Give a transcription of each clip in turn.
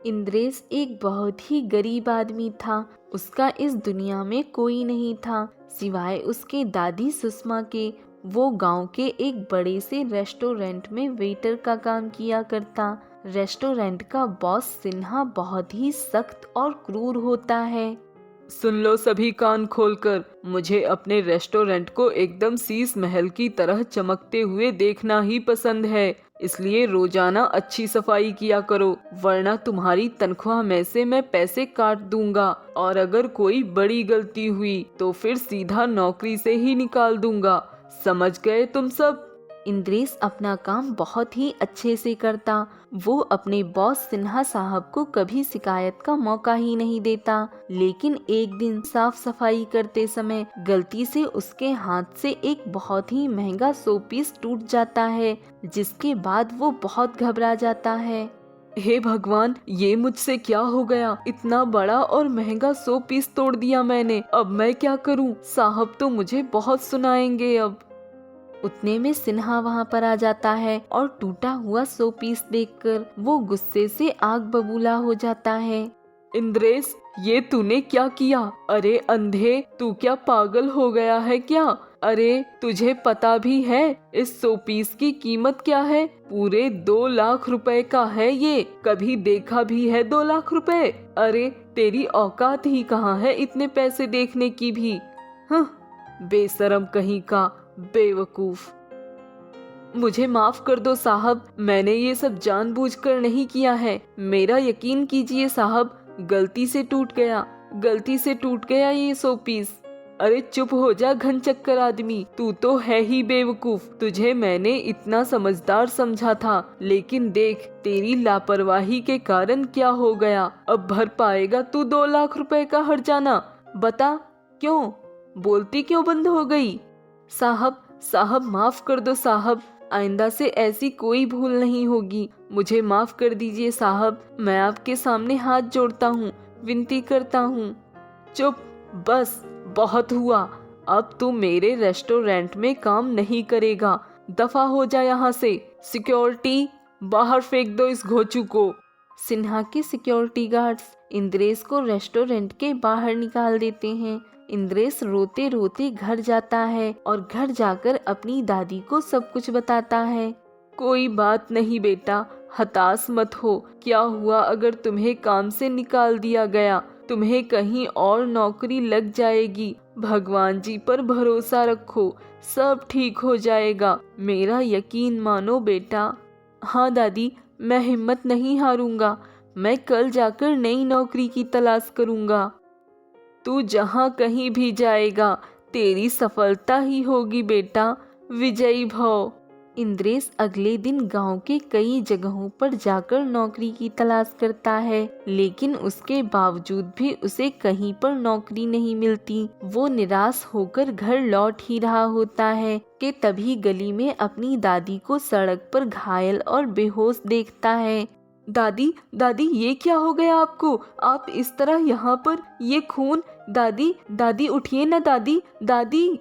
इंद्रेश एक बहुत ही गरीब आदमी था। उसका इस दुनिया में कोई नहीं था सिवाय उसके दादी सुषमा के। वो गांव के एक बड़े से रेस्टोरेंट में वेटर का काम किया करता। रेस्टोरेंट का बॉस सिन्हा बहुत ही सख्त और क्रूर होता है। सुन लो सभी कान खोलकर, मुझे अपने रेस्टोरेंट को एकदम शीश महल की तरह चमकते हुए देखना ही पसंद है। इसलिए रोजाना अच्छी सफाई किया करो, वरना तुम्हारी तनख्वाह में से मैं पैसे काट दूंगा। और अगर कोई बड़ी गलती हुई तो फिर सीधा नौकरी से ही निकाल दूंगा। समझ गए तुम सब? इंद्रेश अपना काम बहुत ही अच्छे से करता। वो अपने बॉस सिन्हा साहब को कभी शिकायत का मौका ही नहीं देता। लेकिन एक दिन साफ सफाई करते समय गलती से उसके हाथ से एक बहुत ही महंगा शोपीस टूट जाता है, जिसके बाद वो बहुत घबरा जाता है। हे भगवान, ये मुझसे क्या हो गया? इतना बड़ा और महंगा शोपीस तोड़ दिया मैंने। अब मैं क्या करूं? साहब तो मुझे बहुत सुनाएंगे अब। उतने में सिन्हा वहाँ पर आ जाता है और टूटा हुआ शोपीस देखकर वो गुस्से से आग बबूला हो जाता है। इंद्रेश, ये तूने क्या किया? अरे अंधे, तू क्या पागल हो गया है क्या? अरे तुझे पता भी है इस शोपीस की कीमत क्या है? पूरे 2 लाख रुपए का है ये। कभी देखा भी है 2 लाख रुपए? अरे तेरी औकात ही कहाँ है इतने पैसे देखने की भी? हाँ, बेशरम कहीं का, बेवकूफ। मुझे माफ कर दो साहब, मैंने ये सब जानबूझकर नहीं किया है। मेरा यकीन कीजिए साहब, गलती से टूट गया ये शोपीस। अरे चुप हो जा घन चक्कर आदमी, तू तो है ही बेवकूफ। तुझे मैंने इतना समझदार समझा था, लेकिन देख तेरी लापरवाही के कारण क्या हो गया। अब भर पाएगा तू 2 लाख रुपए का हर्जाना? बता क्यों? बोलती क्यों बंद हो गई? साहब माफ कर दो साहब, आइंदा से ऐसी कोई भूल नहीं होगी। मुझे माफ कर दीजिए साहब, मैं आपके सामने हाथ जोड़ता हूँ, विनती करता हूँ। चुप, बस बहुत हुआ। अब तू मेरे रेस्टोरेंट में काम नहीं करेगा। दफा हो जा यहाँ से। सिक्योरिटी, बाहर फेंक दो इस घोचू को। सिन्हा के सिक्योरिटी गार्ड्स इंद्रेश को रेस्टोरेंट के बाहर निकाल देते हैं। इंद्रेश रोते रोते घर जाता है और घर जाकर अपनी दादी को सब कुछ बताता है। कोई बात नहीं बेटा, हताश मत हो। क्या हुआ अगर तुम्हें काम से निकाल दिया गया? तुम्हें कहीं और नौकरी लग जाएगी। भगवान जी पर भरोसा रखो, सब ठीक हो जाएगा। मेरा यकीन मानो बेटा। हाँ दादी, मैं हिम्मत नहीं हारूंगा। मैं कल जाकर नई नौकरी की तलाश करूंगा। तू जहाँ कहीं भी जाएगा तेरी सफलता ही होगी बेटा। विजयी भव। इंद्रेश अगले दिन गांव के कई जगहों पर जाकर नौकरी की तलाश करता है, लेकिन उसके बावजूद भी उसे कहीं पर नौकरी नहीं मिलती। वो निराश होकर घर लौट ही रहा होता है कि तभी गली में अपनी दादी को सड़क पर घायल और बेहोश देखता है। दादी ये क्या हो गया आपको? आप इस तरह यहाँ पर, ये खून। दादी उठिए ना दादी।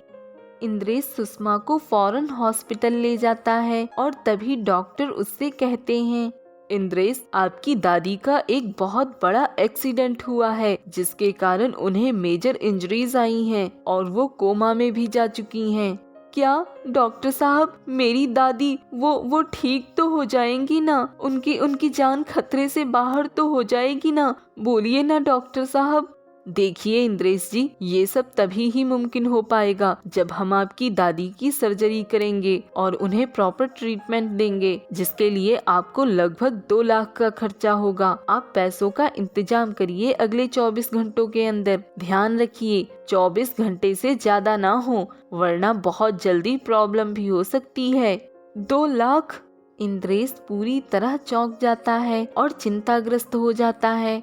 इंद्रेश सुषमा को फौरन हॉस्पिटल ले जाता है और तभी डॉक्टर उससे कहते हैं, इंद्रेश, आपकी दादी का एक बहुत बड़ा एक्सीडेंट हुआ है, जिसके कारण उन्हें मेजर इंजरीज आई हैं और वो कोमा में भी जा चुकी हैं। क्या डॉक्टर साहब, मेरी दादी वो ठीक तो हो जाएंगी ना? उनकी जान खतरे से बाहर तो हो जाएगी ना? बोलिए ना डॉक्टर साहब। देखिए इंद्रेश जी, ये सब तभी ही मुमकिन हो पाएगा जब हम आपकी दादी की सर्जरी करेंगे और उन्हें प्रॉपर ट्रीटमेंट देंगे, जिसके लिए आपको लगभग 2 लाख का खर्चा होगा। आप पैसों का इंतजाम करिए अगले 24 घंटों के अंदर। ध्यान रखिए 24 घंटे से ज्यादा ना हो, वरना बहुत जल्दी प्रॉब्लम भी हो सकती है। 2 लाख? इंद्रेश पूरी तरह चौंक जाता है और चिंताग्रस्त हो जाता है।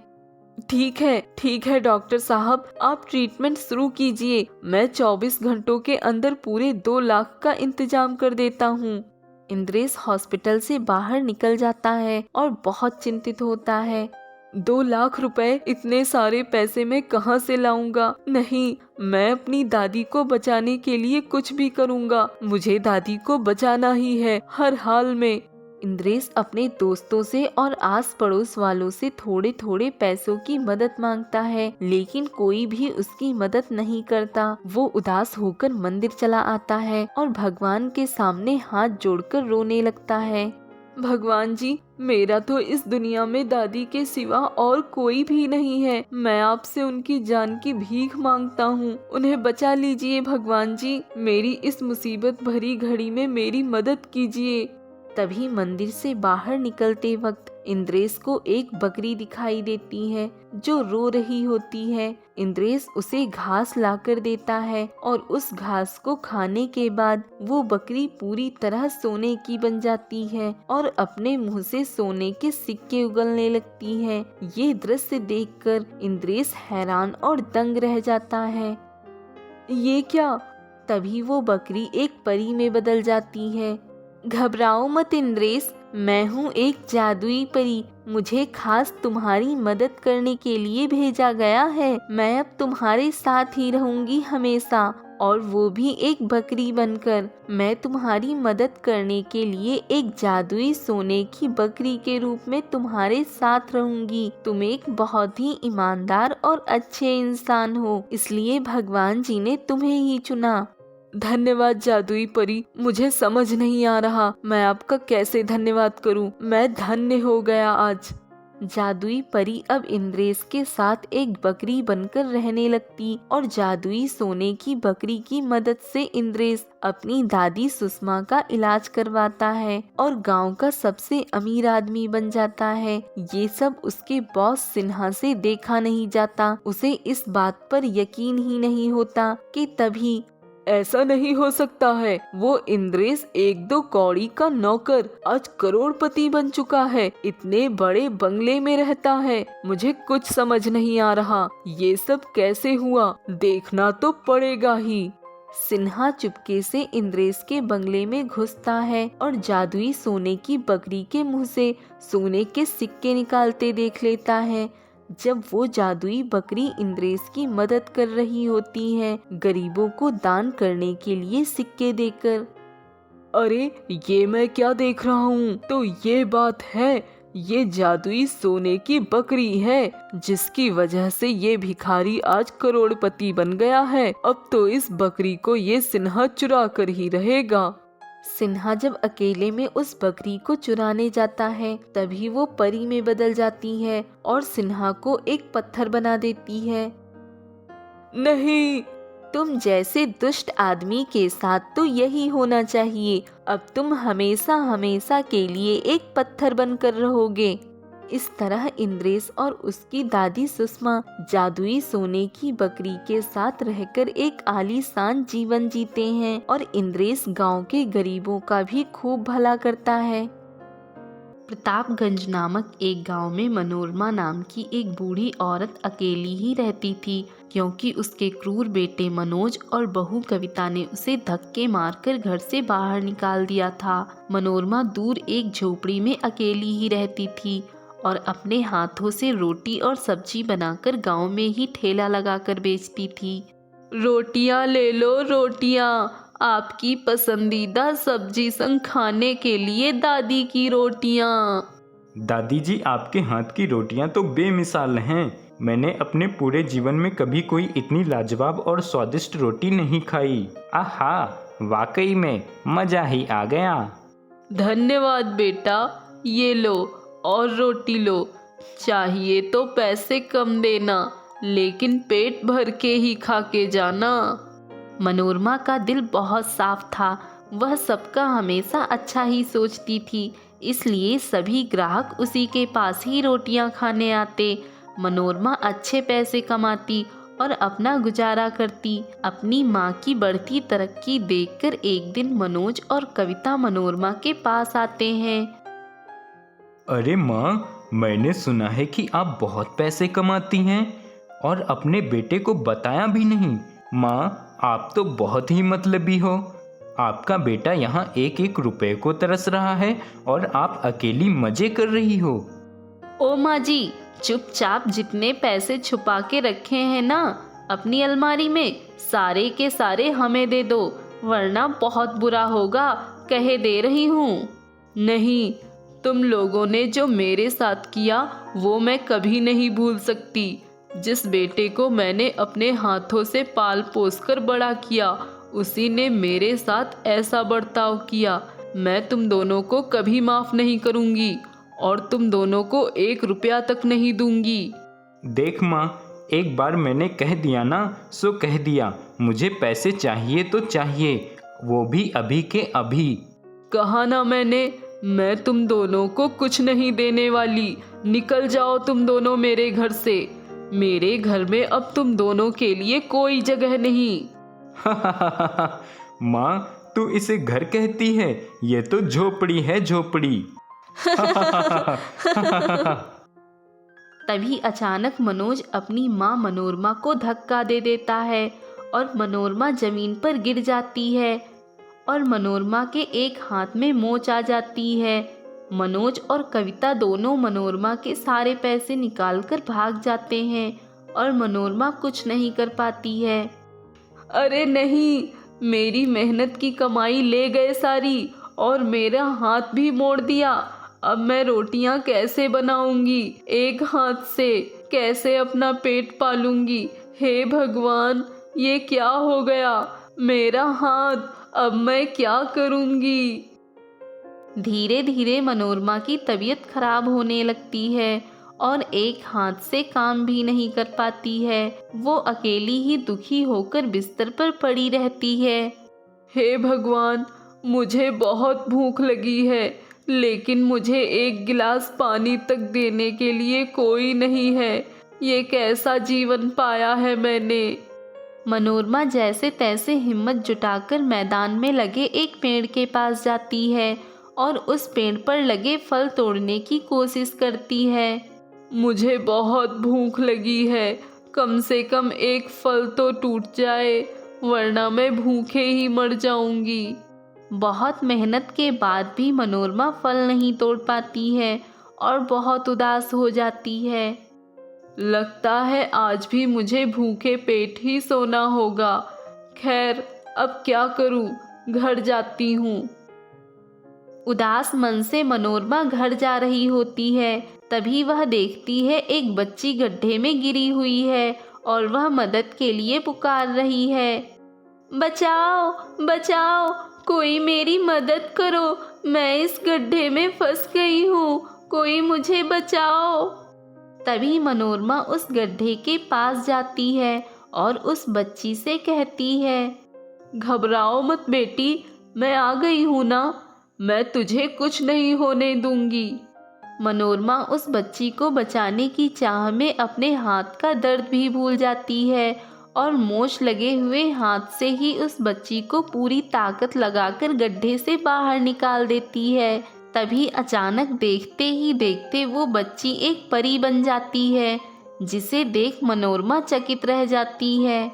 ठीक है डॉक्टर साहब, आप ट्रीटमेंट शुरू कीजिए। मैं 24 घंटों के अंदर पूरे 2 लाख का इंतजाम कर देता हूँ। इंद्रेश हॉस्पिटल से बाहर निकल जाता है और बहुत चिंतित होता है। 2 लाख रुपए, इतने सारे पैसे मैं कहाँ से लाऊंगा? नहीं, मैं अपनी दादी को बचाने के लिए कुछ भी करूंगा। मुझे दादी को बचाना ही है हर हाल में। इंद्रेश अपने दोस्तों से और आस पड़ोस वालों से थोड़े थोड़े पैसों की मदद मांगता है, लेकिन कोई भी उसकी मदद नहीं करता। वो उदास होकर मंदिर चला आता है और भगवान के सामने हाथ जोड़कर रोने लगता है। भगवान जी, मेरा तो इस दुनिया में दादी के सिवा और कोई भी नहीं है। मैं आपसे उनकी जान की भीख मांगता हूँ। उन्हें बचा लीजिए भगवान जी। मेरी इस मुसीबत भरी घड़ी में मेरी मदद कीजिए। तभी मंदिर से बाहर निकलते वक्त इंद्रेश को एक बकरी दिखाई देती है जो रो रही होती है। इंद्रेश उसे घास लाकर देता है और उस घास को खाने के बाद वो बकरी पूरी तरह सोने की बन जाती है और अपने मुंह से सोने के सिक्के उगलने लगती है। ये दृश्य देखकर इंद्रेश हैरान और दंग रह जाता है। ये क्या? तभी वो बकरी एक परी में बदल जाती है। घबराओ मत इंद्रेश, मैं हूँ एक जादुई परी। मुझे खास तुम्हारी मदद करने के लिए भेजा गया है। मैं अब तुम्हारे साथ ही रहूंगी हमेशा, और वो भी एक बकरी बनकर। मैं तुम्हारी मदद करने के लिए एक जादुई सोने की बकरी के रूप में तुम्हारे साथ रहूंगी। तुम एक बहुत ही ईमानदार और अच्छे इंसान हो, इसलिए भगवान जी ने तुम्हें ही चुना। धन्यवाद जादुई परी। मुझे समझ नहीं आ रहा मैं आपका कैसे धन्यवाद करूं। मैं धन्य हो गया आज। जादुई परी अब इंद्रेश के साथ एक बकरी बनकर रहने लगती और जादुई सोने की बकरी की मदद से इंद्रेश अपनी दादी सुषमा का इलाज करवाता है और गांव का सबसे अमीर आदमी बन जाता है। ये सब उसके बॉस सिन्हा से देखा नहीं जाता। उसे इस बात पर यकीन ही नहीं होता कि तभी ऐसा नहीं हो सकता है। वो इंद्रेश एक दो कौड़ी का नौकर आज करोड़पति बन चुका है, इतने बड़े बंगले में रहता है। मुझे कुछ समझ नहीं आ रहा, ये सब कैसे हुआ? देखना तो पड़ेगा ही। सिन्हा चुपके से इंद्रेश के बंगले में घुसता है और जादुई सोने की बकरी के मुंह से सोने के सिक्के निकालते देख लेता है। जब वो जादुई बकरी इंद्रेश की मदद कर रही होती है, गरीबों को दान करने के लिए सिक्के देकर। अरे ये मैं क्या देख रहा हूँ? तो ये बात है, ये जादुई सोने की बकरी है जिसकी वजह से ये भिखारी आज करोड़पति बन गया है। अब तो इस बकरी को ये सिन्हा चुरा कर ही रहेगा। सिन्हा जब अकेले में उस बकरी को चुराने जाता है, तभी वो परी में बदल जाती है और सिन्हा को एक पत्थर बना देती है। नहीं, तुम जैसे दुष्ट आदमी के साथ तो यही होना चाहिए। अब तुम हमेशा हमेशा के लिए एक पत्थर बनकर रहोगे। इस तरह इंद्रेश और उसकी दादी सुषमा जादुई सोने की बकरी के साथ रहकर एक आलीशान जीवन जीते हैं और इंद्रेश गांव के गरीबों का भी खूब भला करता है। प्रतापगंज नामक एक गांव में मनोरमा नाम की एक बूढ़ी औरत अकेली ही रहती थी, क्योंकि उसके क्रूर बेटे मनोज और बहू कविता ने उसे धक्के मारकर घर से बाहर निकाल दिया था। मनोरमा दूर एक झोपड़ी में अकेली ही रहती थी और अपने हाथों से रोटी और सब्जी बनाकर गांव में ही ठेला लगाकर बेचती थी। रोटियां ले लो रोटियां, आपकी पसंदीदा सब्जी संग खाने के लिए दादी की रोटियां। दादी जी, आपके हाथ की रोटियां तो बेमिसाल हैं। मैंने अपने पूरे जीवन में कभी कोई इतनी लाजवाब और स्वादिष्ट रोटी नहीं खाई। आहा, वाकई में मजा ही आ गया। धन्यवाद बेटा, ये लो और रोटी लो। चाहिए तो पैसे कम देना, लेकिन पेट भर के ही खा के जाना। मनोरमा का दिल बहुत साफ था। वह सबका हमेशा अच्छा ही सोचती थी, इसलिए सभी ग्राहक उसी के पास ही रोटियां खाने आते। मनोरमा अच्छे पैसे कमाती और अपना गुजारा करती। अपनी माँ की बढ़ती तरक्की देखकर एक दिन मनोज और कविता मनोरमा के पास आते हैं। अरे माँ, मैंने सुना है कि आप बहुत पैसे कमाती हैं और अपने बेटे को बताया भी नहीं। माँ, आप तो बहुत ही मतलबी हो। आपका बेटा यहाँ एक एक रुपए को तरस रहा है और आप अकेली मजे कर रही हो। ओ माँ जी, चुपचाप जितने पैसे छुपा के रखे हैं ना अपनी अलमारी में, सारे के सारे हमें दे दो, वरना बहुत बुरा होगा, कहे दे रही हूँ। नहीं, तुम लोगों ने जो मेरे साथ किया वो मैं कभी नहीं भूल सकती। जिस बेटे को मैंने अपने हाथों से पाल पोस कर बड़ा किया, उसी ने मेरे साथ ऐसा बर्ताव किया। मैं तुम दोनों को कभी माफ़ नहीं करूँगी और तुम दोनों को 1 रुपया तक नहीं दूंगी। देख माँ, एक बार मैंने कह दिया ना सो कह दिया। मुझे पैसे चाहिए तो चाहिए, वो भी अभी के अभी। कहा ना मैं तुम दोनों को कुछ नहीं देने वाली। निकल जाओ तुम दोनों मेरे घर से। मेरे घर में अब तुम दोनों के लिए कोई जगह नहीं। माँ, तू इसे घर कहती है? ये तो झोपड़ी है, झोपड़ी। तभी अचानक मनोज अपनी माँ मनोरमा को धक्का दे देता है और मनोरमा जमीन पर गिर जाती है और मनोरमा के एक हाथ में मोच आ जाती है। मनोज और कविता दोनों मनोरमा के सारे पैसे निकालकर भाग जाते हैं और मनोरमा कुछ नहीं कर पाती है। अरे नहीं, मेरी मेहनत की कमाई ले गए सारी और मेरा हाथ भी मोड़ दिया। अब मैं रोटियां कैसे बनाऊंगी? एक हाथ से कैसे अपना पेट पालूंगी? हे भगवान, ये क्या हो गया? मेरा हाथ, अब मैं क्या करूंगी? धीरे धीरे मनोरमा की तबीयत खराब होने लगती है और एक हाथ से काम भी नहीं कर पाती है। वो अकेली ही दुखी होकर बिस्तर पर पड़ी रहती है। हे भगवान, मुझे बहुत भूख लगी है, लेकिन मुझे 1 गिलास पानी तक देने के लिए कोई नहीं है। ये कैसा जीवन पाया है मैंने। मनोरमा जैसे तैसे हिम्मत जुटाकर मैदान में लगे एक पेड़ के पास जाती है और उस पेड़ पर लगे फल तोड़ने की कोशिश करती है। मुझे बहुत भूख लगी है, कम से कम एक फल तो टूट जाए, वरना मैं भूखे ही मर जाऊंगी। बहुत मेहनत के बाद भी मनोरमा फल नहीं तोड़ पाती है और बहुत उदास हो जाती है। लगता है आज भी मुझे भूखे पेट ही सोना होगा। खैर, अब क्या करूं, घर जाती हूँ। उदास मन से मनोरमा घर जा रही होती है। तभी वह देखती है एक बच्ची गड्ढे में गिरी हुई है और वह मदद के लिए पुकार रही है। बचाओ बचाओ, कोई मेरी मदद करो, मैं इस गड्ढे में फंस गई हूँ, कोई मुझे बचाओ। तभी मनोरमा उस गड्ढे के पास जाती है और उस बच्ची से कहती है, घबराओ मत बेटी, मैं आ गई हूँ ना, मैं तुझे कुछ नहीं होने दूंगी। मनोरमा उस बच्ची को बचाने की चाह में अपने हाथ का दर्द भी भूल जाती है और मोच लगे हुए हाथ से ही उस बच्ची को पूरी ताकत लगाकर गड्ढे से बाहर निकाल देती है। तभी अचानक देखते ही देखते वो बच्ची एक परी बन जाती है, जिसे देख मनोरमा चकित रह जाती है।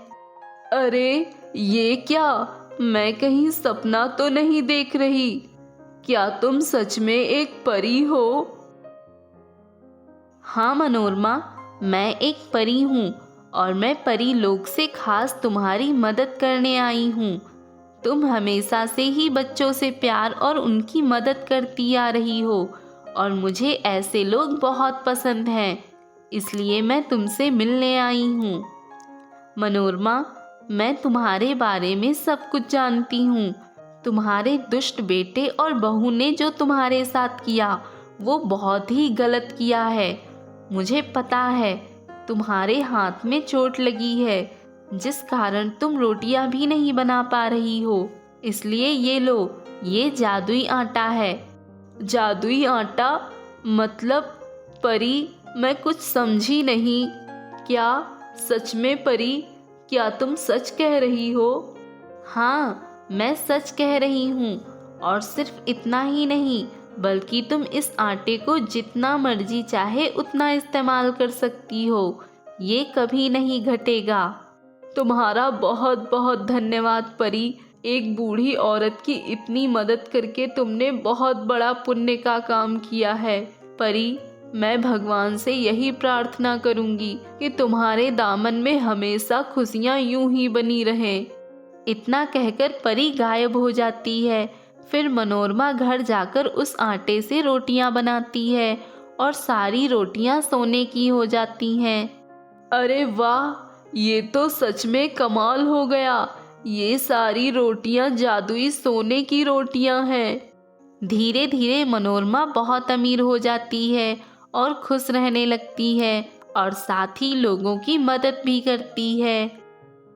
अरे ये क्या, मैं कहीं सपना तो नहीं देख रही? क्या तुम सच में एक परी हो? हाँ मनोरमा, मैं एक परी हूँ और मैं परी लोक से खास तुम्हारी मदद करने आई हूँ। तुम हमेशा से ही बच्चों से प्यार और उनकी मदद करती आ रही हो और मुझे ऐसे लोग बहुत पसंद हैं, इसलिए मैं तुमसे मिलने आई हूँ। मनोरमा, मैं तुम्हारे बारे में सब कुछ जानती हूँ। तुम्हारे दुष्ट बेटे और बहू ने जो तुम्हारे साथ किया वो बहुत ही गलत किया है। मुझे पता है तुम्हारे हाथ में चोट लगी है, जिस कारण तुम रोटियां भी नहीं बना पा रही हो। इसलिए ये लो, ये जादुई आटा है। जादुई आटा? मतलब परी, मैं कुछ समझी नहीं। क्या सच में परी? क्या तुम सच कह रही हो? हाँ, मैं सच कह रही हूँ और सिर्फ इतना ही नहीं, बल्कि तुम इस आटे को जितना मर्जी चाहे उतना इस्तेमाल कर सकती हो। ये कभी नहीं घटेगा। तुम्हारा बहुत बहुत धन्यवाद परी। एक बूढ़ी औरत की इतनी मदद करके तुमने बहुत बड़ा पुण्य का काम किया है। परी, मैं भगवान से यही प्रार्थना करूंगी कि तुम्हारे दामन में हमेशा खुशियां यूं ही बनी रहें। इतना कहकर परी गायब हो जाती है। फिर मनोरमा घर जाकर उस आटे से रोटियां बनाती है और सारी रोटियां सोने की हो जाती हैं। अरे वाह, ये तो सच में कमाल हो गया। ये सारी रोटियां जादुई सोने की रोटियां हैं। धीरे धीरे मनोरमा बहुत अमीर हो जाती है और खुश रहने लगती है और साथ ही लोगों की मदद भी करती है।